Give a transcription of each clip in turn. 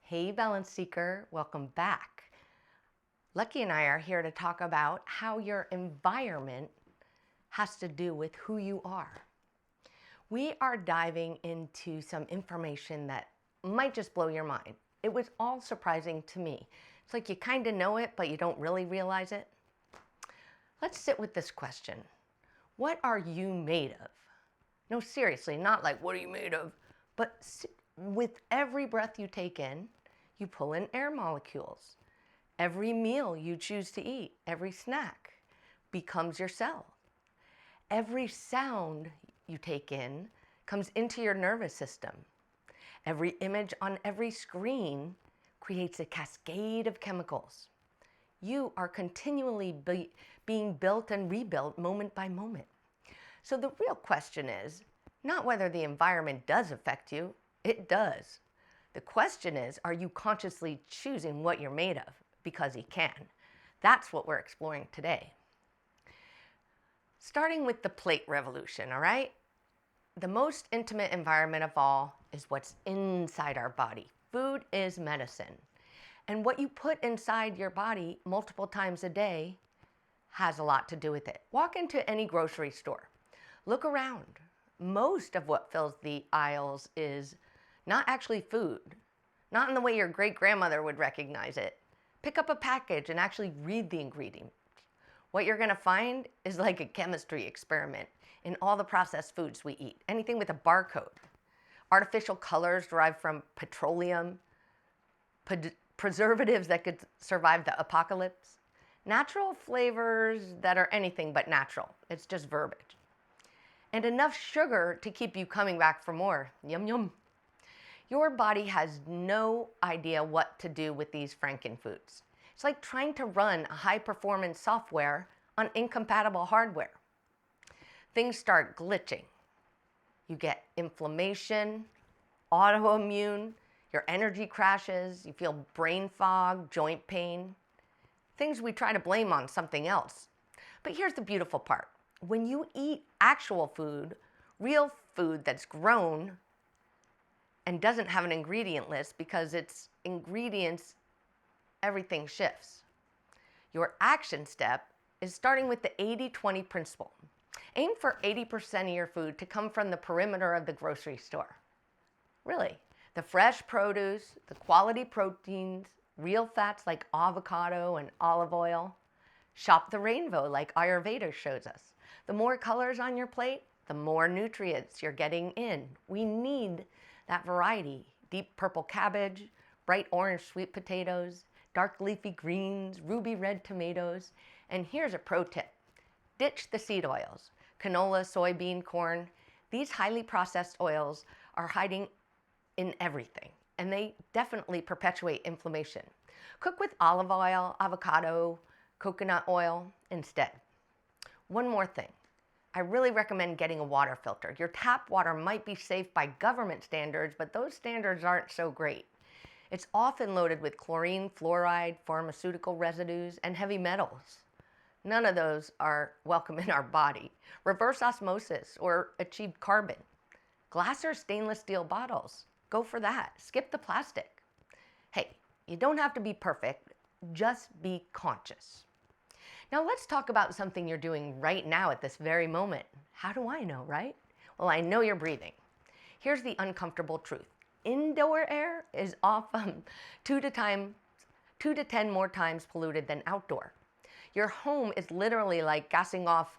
Hey, Balance Seeker, welcome back. Lucky and I are here to talk about how your environment has to do with who you are. We are diving into some information that might just blow your mind. It was all surprising to me. It's like you kind of know it, but you don't really realize it. Let's sit with this question. What are you made of? No, seriously, not like, what are you made of? But with every breath you take in, you pull in air molecules. Every meal you choose to eat, every snack becomes your cell. Every sound you take in comes into your nervous system. Every image on every screen creates a cascade of chemicals. You are continually being built and rebuilt moment by moment. So the real question is not whether the environment does affect you, it does. The question is, are you consciously choosing what you're made of? Because you can. That's what we're exploring today. Starting with the plate revolution, all right? The most intimate environment of all is what's inside our body. Food is medicine. And what you put inside your body multiple times a day has a lot to do with it. Walk into any grocery store. Look around. Most of what fills the aisles is not actually food, not in the way your great-grandmother would recognize it. Pick up a package and actually read the ingredients. What you're going to find is like a chemistry experiment in all the processed foods we eat. Anything with a barcode. Artificial colors derived from petroleum, preservatives that could survive the apocalypse. Natural flavors that are anything but natural. It's just verbiage. And enough sugar to keep you coming back for more. Yum, yum. Your body has no idea what to do with these frankenfoods. It's like trying to run a high-performance software on incompatible hardware. Things start glitching. You get inflammation, autoimmune, your energy crashes, you feel brain fog, joint pain. Things we try to blame on something else. But here's the beautiful part. When you eat actual food, real food that's grown and doesn't have an ingredient list because it's ingredients, everything shifts. Your action step is starting with the 80-20 principle. Aim for 80% of your food to come from the perimeter of the grocery store. Really, the fresh produce, the quality proteins, real fats like avocado and olive oil. Shop the rainbow like Ayurveda shows us. The more colors on your plate, the more nutrients you're getting in. We need that variety. Deep purple cabbage, bright orange sweet potatoes, dark leafy greens, ruby red tomatoes. And here's a pro tip. Ditch the seed oils. Canola, soybean, corn. These highly processed oils are hiding in everything, and they definitely perpetuate inflammation. Cook with olive oil, avocado, coconut oil instead. One more thing. I really recommend getting a water filter. Your tap water might be safe by government standards, but those standards aren't so great. It's often loaded with chlorine, fluoride, pharmaceutical residues, and heavy metals. None of those are welcome in our body. Reverse osmosis or achieved carbon. Glass or stainless steel bottles. Go for that. Skip the plastic. Hey, you don't have to be perfect. Just be conscious. Now let's talk about something you're doing right now at this very moment. How do I know, right? Well, I know you're breathing. Here's the uncomfortable truth. Indoor air is often 2 to 10 more times polluted than outdoor. Your home is literally like gassing off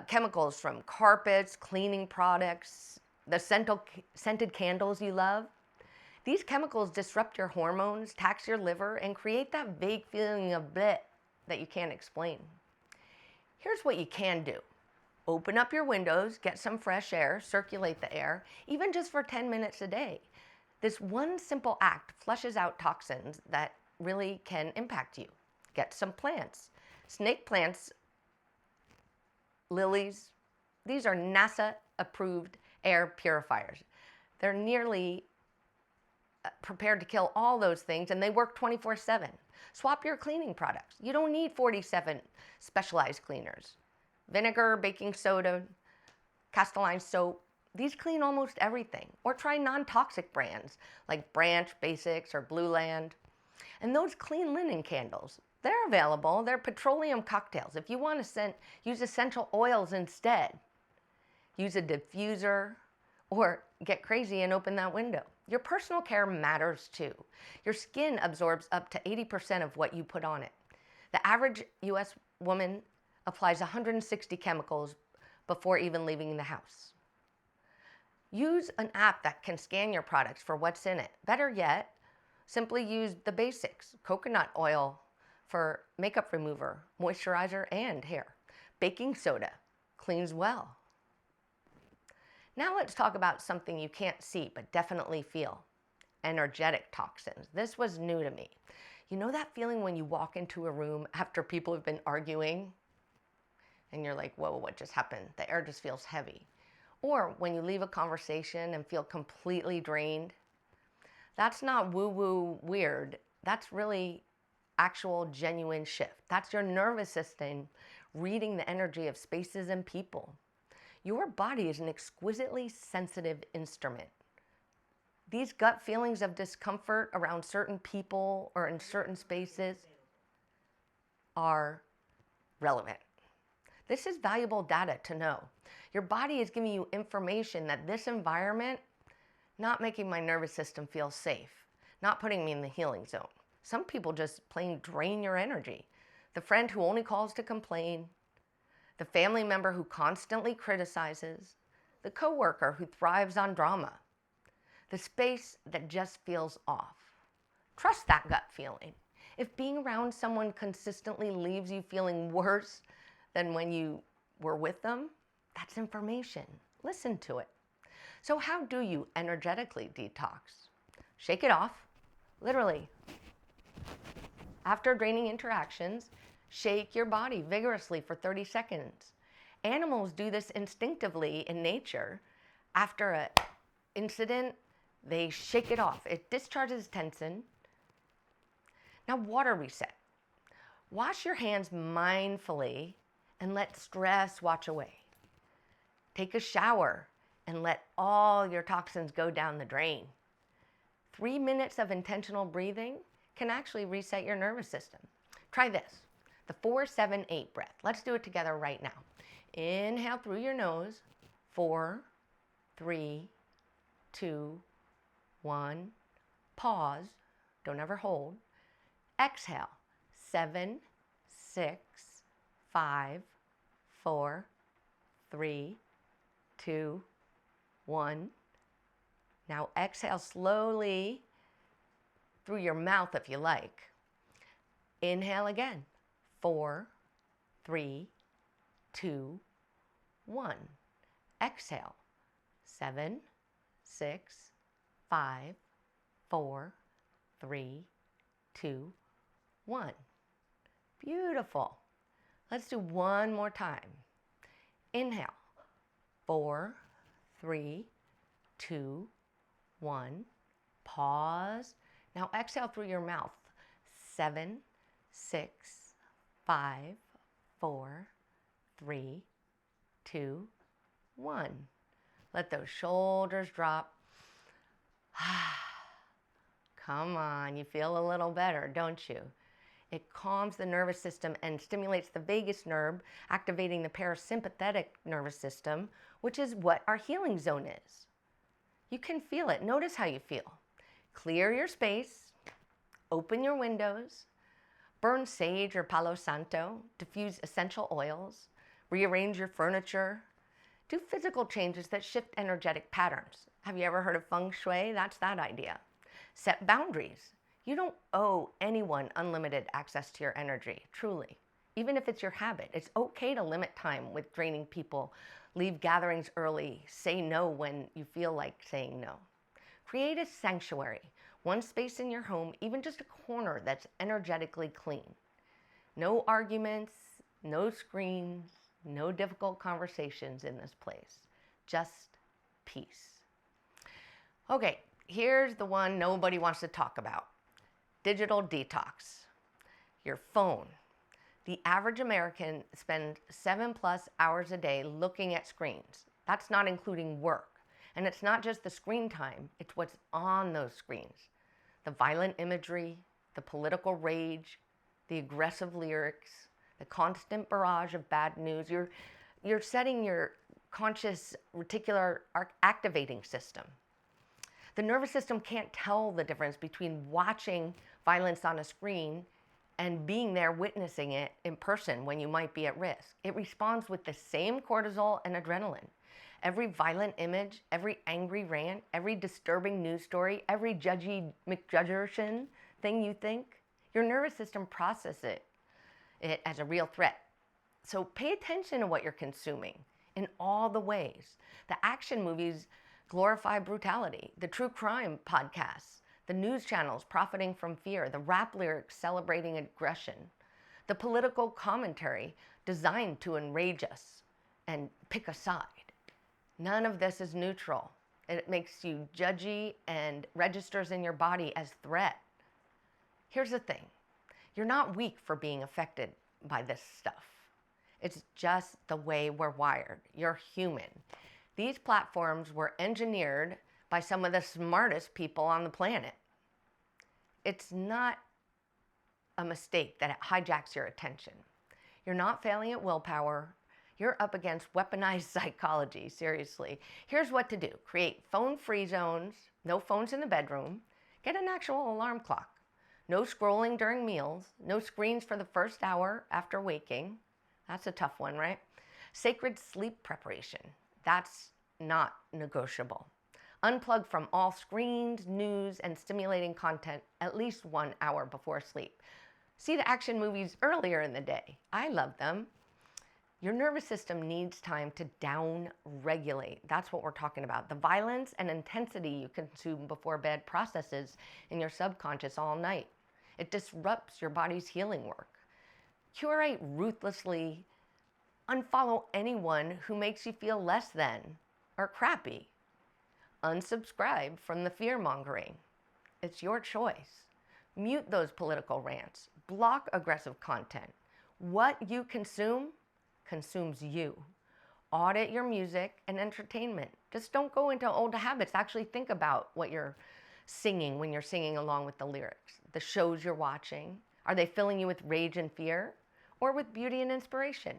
chemicals from carpets, cleaning products, the scented candles you love. These chemicals disrupt your hormones, tax your liver, and create that vague feeling of bleh that you can't explain. Here's what you can do. Open up your windows, get some fresh air, circulate the air, even just for 10 minutes a day. This one simple act flushes out toxins that really can impact you. Get some plants. Snake plants, lilies, these are NASA-approved air purifiers. They're nearly prepared to kill all those things, and they work 24/7. Swap your cleaning products. You don't need 47 specialized cleaners. Vinegar, baking soda, Castelline soap, These clean almost everything. Or try non-toxic brands like Branch, Basics, or Blue Land. And those clean linen candles, they're available. They're petroleum cocktails. If you want to use essential oils instead, use a diffuser or get crazy and open that window. Your personal care matters too. Your skin absorbs up to 80% of what you put on it. The average US woman applies 160 chemicals before even leaving the house. Use an app that can scan your products for what's in it. Better yet, simply use the basics. Coconut oil for makeup remover, moisturizer, and hair. Baking soda cleans well. Now let's talk about something you can't see but definitely feel. Energetic toxins. This was new to me. You know that feeling when you walk into a room after people have been arguing and you're like, whoa, what just happened? The air just feels heavy. Or when you leave a conversation and feel completely drained. That's not woo-woo weird. That's really actual genuine shift. That's your nervous system reading the energy of spaces and people. Your body is an exquisitely sensitive instrument. These gut feelings of discomfort around certain people or in certain spaces are relevant. This is valuable data to know. Your body is giving you information that this environment not making my nervous system feel safe, not putting me in the healing zone. Some people just plain drain your energy. The friend who only calls to complain, the family member who constantly criticizes, the coworker who thrives on drama, the space that just feels off. Trust that gut feeling. If being around someone consistently leaves you feeling worse than when you were with them, that's information. Listen to it. So how do you energetically detox? Shake it off, literally. After draining interactions, shake your body vigorously for 30 seconds. Animals do this instinctively in nature. After an incident, they shake it off. It discharges tension. Now, water reset. Wash your hands mindfully and let stress wash away. Take a shower and let all your toxins go down the drain. 3 minutes of intentional breathing can actually reset your nervous system. Try this, the 4-7-8 breath. Let's do it together right now. Inhale through your nose, 4, 3, 2, 1. Pause, don't ever hold. Exhale, 7, 6, 5, 4, 3, 2, 1. Now exhale slowly through your mouth if you like. Inhale again. 4, 3, 2, 1. Exhale. 7, 6, 5, 4, 3, 2, 1. Beautiful. Let's do one more time. Inhale. 4, 3, 2, 1. Pause. Now exhale through your mouth. 7, 6, 5, 4, 3, 2, 1. Let those shoulders drop. Come on, you feel a little better, don't you? It calms the nervous system and stimulates the vagus nerve, activating the parasympathetic nervous system, which is what our healing zone is. You can feel it. Notice how you feel. Clear your space, open your windows, burn sage or Palo Santo, diffuse essential oils, rearrange your furniture, do physical changes that shift energetic patterns. Have you ever heard of feng shui? That's that idea. Set boundaries. You don't owe anyone unlimited access to your energy, truly. Even if it's your habit, it's okay to limit time with draining people, leave gatherings early, say no when you feel like saying no. Create a sanctuary, one space in your home, even just a corner that's energetically clean. No arguments, no screens, no difficult conversations in this place. Just peace. Okay, here's the one nobody wants to talk about. Digital detox. Your phone. The average American spends 7+ hours a day looking at screens. That's not including work. And it's not just the screen time, it's what's on those screens. The violent imagery, the political rage, the aggressive lyrics, the constant barrage of bad news. You're setting your conscious reticular activating system. The nervous system can't tell the difference between watching violence on a screen and being there witnessing it in person when you might be at risk. It responds with the same cortisol and adrenaline. Every violent image, every angry rant, every disturbing news story, every judgy McJudgerson thing you think, your nervous system processes it as a real threat. So pay attention to what you're consuming in all the ways. The action movies glorify brutality, the true crime podcasts, the news channels profiting from fear, the rap lyrics celebrating aggression, the political commentary designed to enrage us and pick a side. None of this is neutral. It makes you judgy and registers in your body as threat. Here's the thing. You're not weak for being affected by this stuff. It's just the way we're wired. You're human. These platforms were engineered by some of the smartest people on the planet. It's not a mistake that it hijacks your attention. You're not failing at willpower. You're up against weaponized psychology, seriously. Here's what to do. Create phone-free zones, no phones in the bedroom, get an actual alarm clock, no scrolling during meals, no screens for the first hour after waking. That's a tough one, right? Sacred sleep preparation. That's not negotiable. Unplug from all screens, news, and stimulating content at least 1 hour before sleep. See the action movies earlier in the day. I love them. Your nervous system needs time to down-regulate. That's what we're talking about. The violence and intensity you consume before bed processes in your subconscious all night. It disrupts your body's healing work. Curate ruthlessly. Unfollow anyone who makes you feel less than or crappy. Unsubscribe from the fear-mongering. It's your choice. Mute those political rants. Block aggressive content. What you consume consumes you. Audit your music and entertainment. Just don't go into old habits. Actually think about what you're singing when you're singing along with the lyrics. The shows you're watching. Are they filling you with rage and fear or with beauty and inspiration?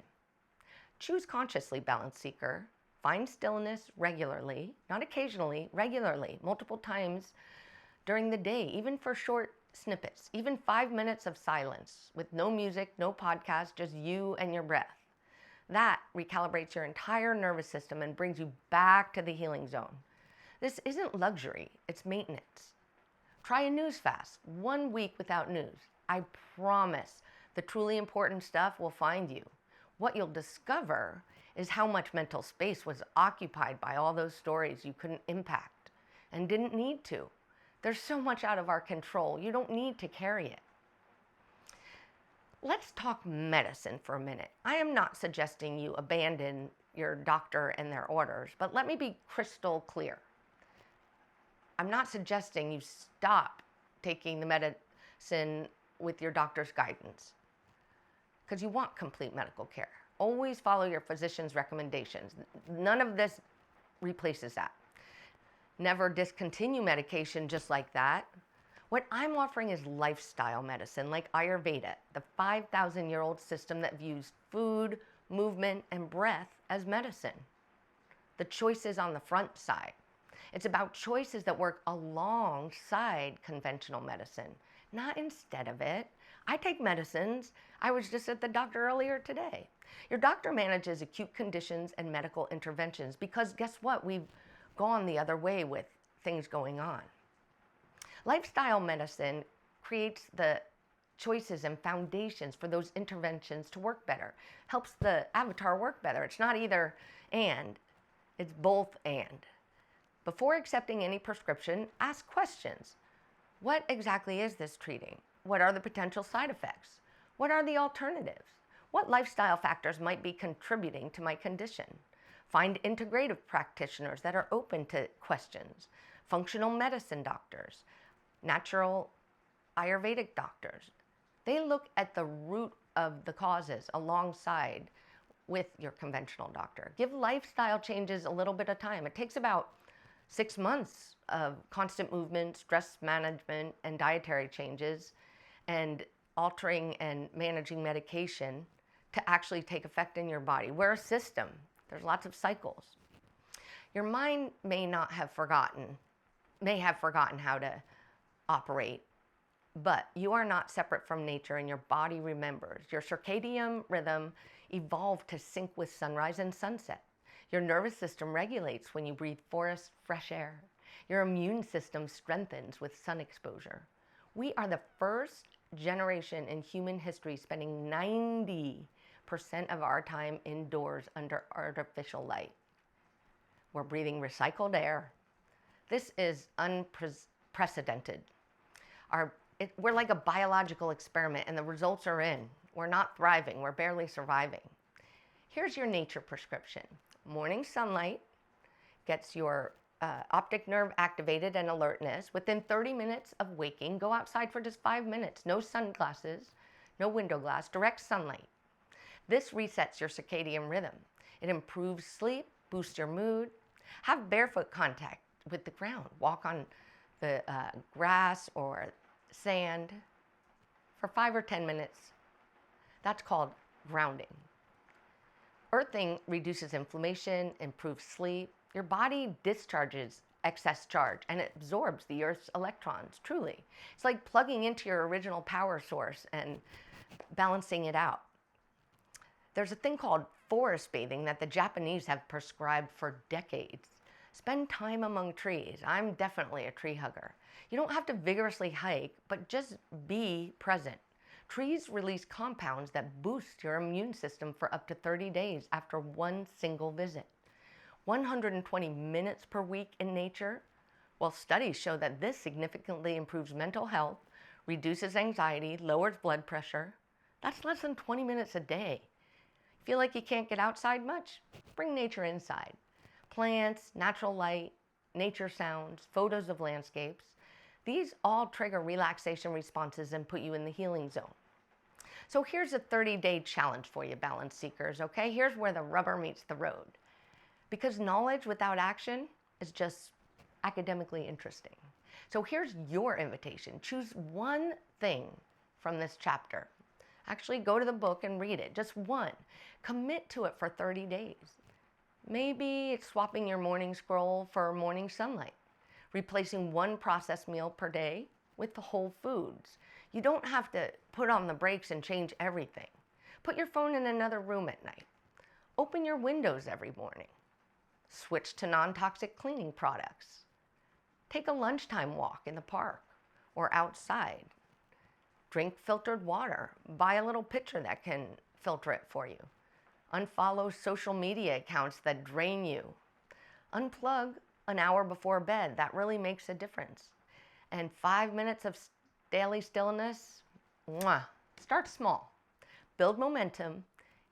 Choose consciously, balance seeker. Find stillness regularly, not occasionally, regularly, multiple times during the day, even for short snippets, even 5 minutes of silence with no music, no podcast, just you and your breath. That recalibrates your entire nervous system and brings you back to the healing zone. This isn't luxury, it's maintenance. Try a news fast, 1 week without news. I promise the truly important stuff will find you. What you'll discover is how much mental space was occupied by all those stories you couldn't impact and didn't need to. There's so much out of our control. You don't need to carry it. Let's talk medicine for a minute. I am not suggesting you abandon your doctor and their orders, but let me be crystal clear. I'm not suggesting you stop taking the medicine with your doctor's guidance because you want complete medical care. Always follow your physician's recommendations. None of this replaces that. Never discontinue medication just like that. What I'm offering is lifestyle medicine like Ayurveda, the 5,000-year-old system that views food, movement, and breath as medicine. The choice is on the front side. It's about choices that work alongside conventional medicine, not instead of it. I take medicines. I was just at the doctor earlier today. Your doctor manages acute conditions and medical interventions because guess what? We've gone the other way with things going on. Lifestyle medicine creates the choices and foundations for those interventions to work better, helps the avatar work better. It's not either and, it's both and. Before accepting any prescription, ask questions. What exactly is this treating? What are the potential side effects? What are the alternatives? What lifestyle factors might be contributing to my condition? Find integrative practitioners that are open to questions, functional medicine doctors, natural Ayurvedic doctors. They look at the root of the causes alongside with your conventional doctor. Give lifestyle changes a little bit of time. It takes about 6 months of constant movement, stress management, and dietary changes, and altering and managing medication to actually take effect in your body. We're a system. There's lots of cycles. Your mind may have forgotten how to operate, but you are not separate from nature, and your body remembers. Your circadian rhythm evolved to sync with sunrise and sunset. Your nervous system regulates when you breathe forest, fresh air. Your immune system strengthens with sun exposure. We are the first generation in human history spending 90% of our time indoors under artificial light. We're breathing recycled air. This is unprecedented. We're like a biological experiment, and the results are in. We're not thriving. We're barely surviving. Here's your nature prescription. Morning sunlight gets your optic nerve activated and alertness. Within 30 minutes of waking, go outside for just 5 minutes. No sunglasses, no window glass, direct sunlight. This resets your circadian rhythm. It improves sleep, boosts your mood. Have barefoot contact with the ground. Walk on the grass or sand for 5 or 10 minutes. That's called grounding. Earthing reduces inflammation, improves sleep. Your body discharges excess charge and it absorbs the Earth's electrons, truly. It's like plugging into your original power source and balancing it out. There's a thing called forest bathing that the Japanese have prescribed for decades. Spend time among trees. I'm definitely a tree hugger. You don't have to vigorously hike, but just be present. Trees release compounds that boost your immune system for up to 30 days after one single visit. 120 minutes per week in nature? Well, studies show that this significantly improves mental health, reduces anxiety, lowers blood pressure. That's less than 20 minutes a day. Feel like you can't get outside much? Bring nature inside. Plants, natural light, nature sounds, photos of landscapes. These all trigger relaxation responses and put you in the healing zone. So here's a 30-day challenge for you, balance seekers, okay? Here's where the rubber meets the road. Because knowledge without action is just academically interesting. So here's your invitation. Choose one thing from this chapter. Actually, go to the book and read it, just one. Commit to it for 30 days. Maybe it's swapping your morning scroll for morning sunlight, replacing one processed meal per day with the whole foods. You don't have to put on the brakes and change everything. Put your phone in another room at night. Open your windows every morning. Switch to non-toxic cleaning products. Take a lunchtime walk in the park or outside. Drink filtered water. Buy a little pitcher that can filter it for you. Unfollow social media accounts that drain you. Unplug an hour before bed. That really makes a difference. And 5 minutes of daily stillness. Start small. Build momentum.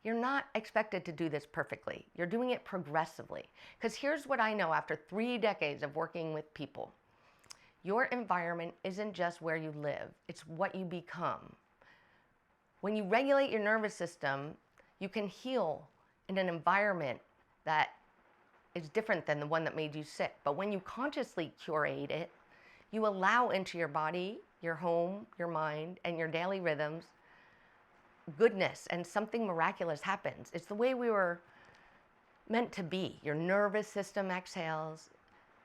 You're not expected to do this perfectly. You're doing it progressively. Because here's what I know after 3 decades of working with people. Your environment isn't just where you live. It's what you become. When you regulate your nervous system, you can heal in an environment that is different than the one that made you sick. But when you consciously curate it, you allow into your body, your home, your mind, and your daily rhythms goodness, and something miraculous happens. It's the way we were meant to be. Your nervous system exhales,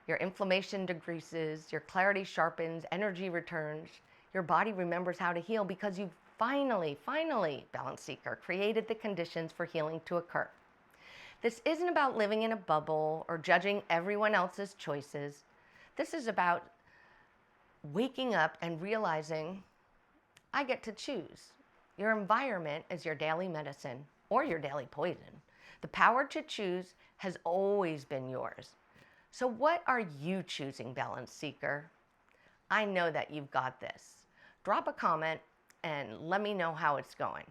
your inflammation decreases, your clarity sharpens, energy returns, your body remembers how to heal because you've finally, balance seeker, created the conditions for healing to occur. This isn't about living in a bubble or judging everyone else's choices. This is about waking up and realizing I get to choose. Your environment is your daily medicine or your daily poison. The power to choose has always been yours. So what are you choosing, balance seeker? I know that you've got this. Drop a comment and let me know how it's going.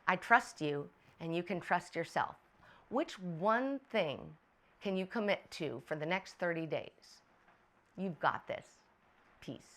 I trust you and you can trust yourself. Which one thing can you commit to for the next 30 days? You've got this. Peace.